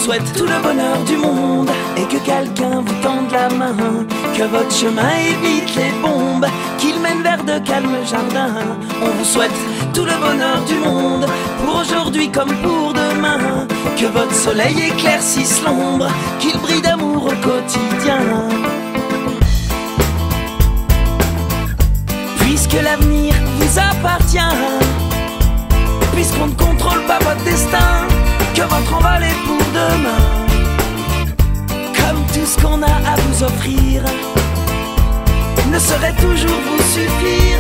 souhaite tout le bonheur du monde et que quelqu'un vous tende la main, que votre chemin évite les bombes, qu'il mène vers de calmes jardins. On vous souhaite tout le bonheur du monde, pour aujourd'hui comme pour demain, que votre soleil éclaircisse l'ombre, qu'il brille d'amour au quotidien. Puisque l'avenir vous appartient, puisqu'on ne contrôle pas votre destin, que votre envol est pour demain. Comme tout ce qu'on a à vous offrir ne saurait toujours vous suffire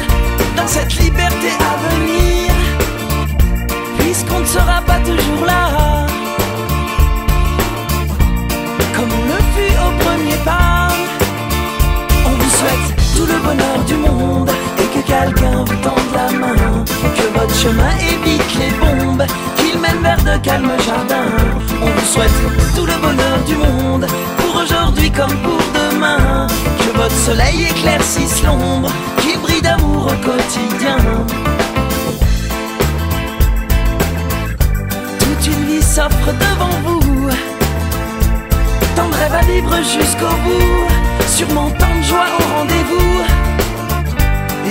dans cette liberté à venir, puisqu'on ne sera pas toujours là comme on le fut au premier pas. On vous souhaite tout le bonheur du monde et que quelqu'un vous tende la main, que votre chemin évite les bombes, qu'il mène vers de calmes jardins. On vous souhaite tout le bonheur du monde, pour aujourd'hui comme pour demain, que votre soleil éclaircisse l'ombre, qu'il brille d'amour au quotidien. Toute une vie s'offre devant vous, tant de rêves à vivre jusqu'au bout, sûrement tant de joie au rendez-vous,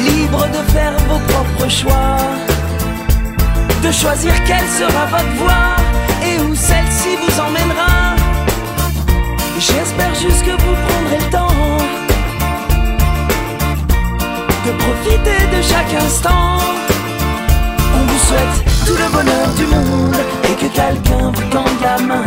libre de faire vos propres choix, de choisir quelle sera votre voie et où celle-ci vous emmènera. J'espère juste que vous prendrez le temps de profiter de chaque instant. On vous souhaite tout le bonheur du monde et que quelqu'un vous tende la main,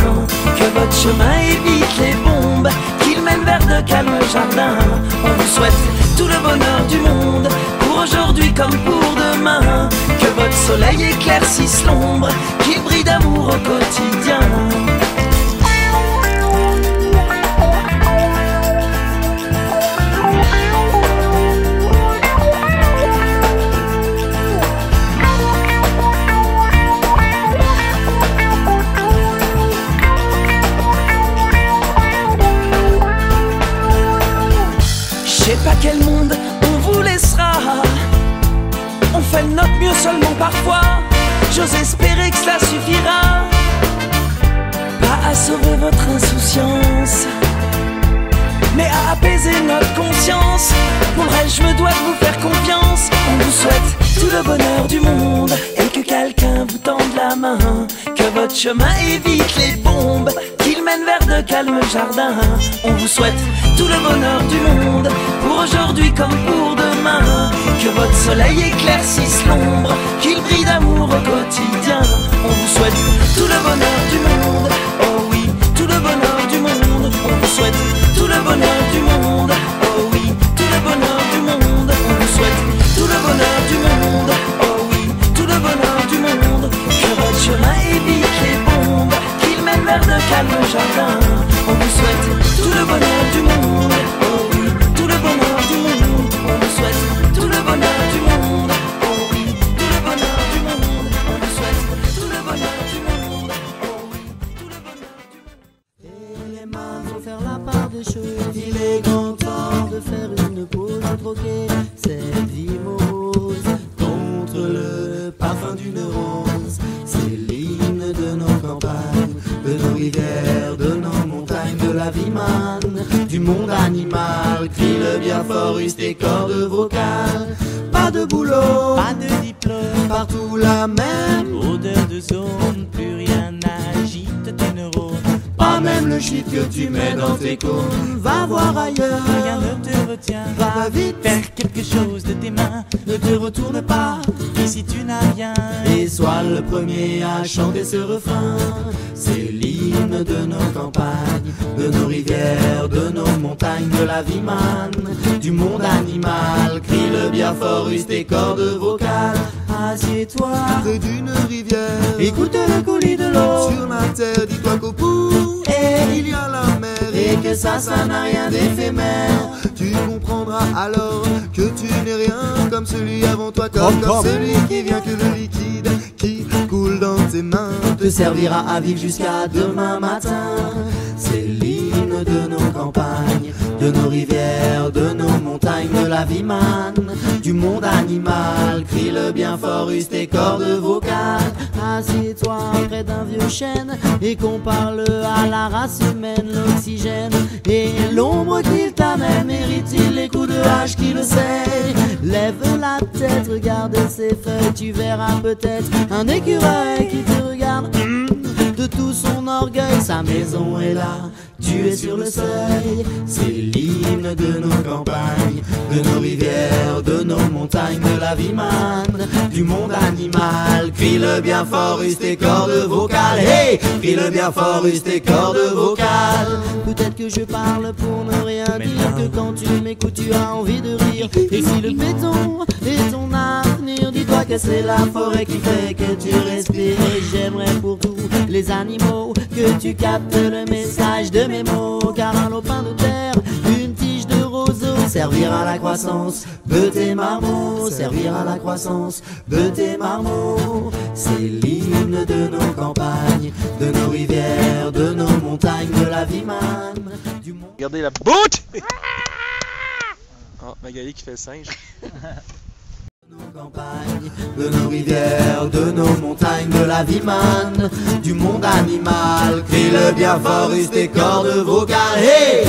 que votre chemin évite les bombes, qu'il mène vers de calmes jardins. On vous souhaite tout le bonheur du monde, pour aujourd'hui comme pour demain, que votre soleil éclaircisse l'ombre, qu'il brille d'amour au quotidien. Je sais pas quel monde on vous laissera, on fait de notre mieux seulement parfois. J'ose espérer que cela suffira, pas à sauver votre insouciance, mais à apaiser notre conscience. Pour le reste je me dois de vous faire confiance. On vous souhaite tout le bonheur du monde et que quelqu'un vous tende la main, que votre chemin évite les bombes, qu'il mène vers de calmes jardins. On vous souhaite tout le bonheur du monde, pour aujourd'hui comme pour demain, que votre soleil éclaircisse l'ombre, qu'il brille d'amour au quotidien. On vous souhaite tout le bonheur du monde, oh oui, tout le bonheur du monde. On vous souhaite tout le bonheur du monde, oh oui, tout le bonheur du monde. On vous souhaite tout le bonheur du monde, oh oui, tout le bonheur du monde, que votre chemin évite les bombes, qu'il mène vers de calmes jardins. On vous souhaite tout le bonheur du monde, oh oui, tout le bonheur du monde. On vous souhaite tout le bonheur du monde, oh oui, tout le bonheur du monde. On vous souhaite tout le bonheur du monde, oh oui, tout le bonheur du monde. Et les mains vont faire la part des choses. Il est grand temps de faire une pause, de troquer cette vie morose contre le parfum d'une rose. C'est l'hymne de nos campagnes, de nos rivières, de nos montagnes, de la vie manne, du monde animal. Crie le bien fort, use tes cordes vocales. Pas de boulot, Pas de diplôme, partout la même. odeur de zone, plus rien n'agite tes neurones. Pas même le shit que tu mets dans tes cônes. Va voir ailleurs, Rien ne te retient, va vite, faire quelque chose de tes mains. ne te retourne pas. Ici tu n'as rien, Et sois le premier à chanter ce refrain. C'est l'hymne de nos campagnes, de nos rivières, de nos montagnes, de la vie manne, du monde animal. Crie le bien fort, use tes cordes vocales. Assieds-toi Près d'une rivière, écoute le coulis de l'eau. sur la terre, dis-toi qu'au bout, Et il y a la mer. et que ça n'a rien d'éphémère. Tu comprendras alors que tu n'es rien comme celui avant toi, comme celui qui vient que le liquide qui coule dans tes mains Te servira à vivre jusqu'à demain matin. c'est l'hymne de nos campagnes, de nos rivières, de nos montagnes, de la vie manne, du monde animal. Crie le bien fort, use tes cordes vocales. Assieds-toi près d'un vieux chêne et qu'on parle à la race humaine. L'oxygène et l'ombre qu'il t'amène, mérite-t-il les coups de hache qui le sait? Lève la tête, regarde ses feuilles, tu verras peut-être un écureuil qui te regarde. De tout son orgueil, sa maison est là, tu es sur le seuil. C'est l'hymne de nos campagnes, de nos rivières, de nos montagnes, de la vie manne, du monde animal. Crie-le bien fort, use tes cordes vocales. Hey, crie-le bien fort, use tes cordes vocales. Peut-être que je parle pour ne rien dire, que quand tu m'écoutes tu as envie de rire. Et si le béton est ton avenir, dis-toi que c'est la forêt qui fait que tu respires. Et j'aimerais pour tous les animaux que tu captes le message de mes mots. Car un lopin de terre, une tige de roseau, servir à la croissance de tes marmots, servir à la croissance de tes marmots. C'est l'hymne de nos campagnes, de nos rivières, de nos montagnes, de la vie manne, du monde. Regardez la boute. Oh, Magali qui fait le singe. De nos campagnes, de nos rivières, de nos montagnes, de la vie manne, du monde animal. Crie-le bien fort, use tes cordes vocales. Hey!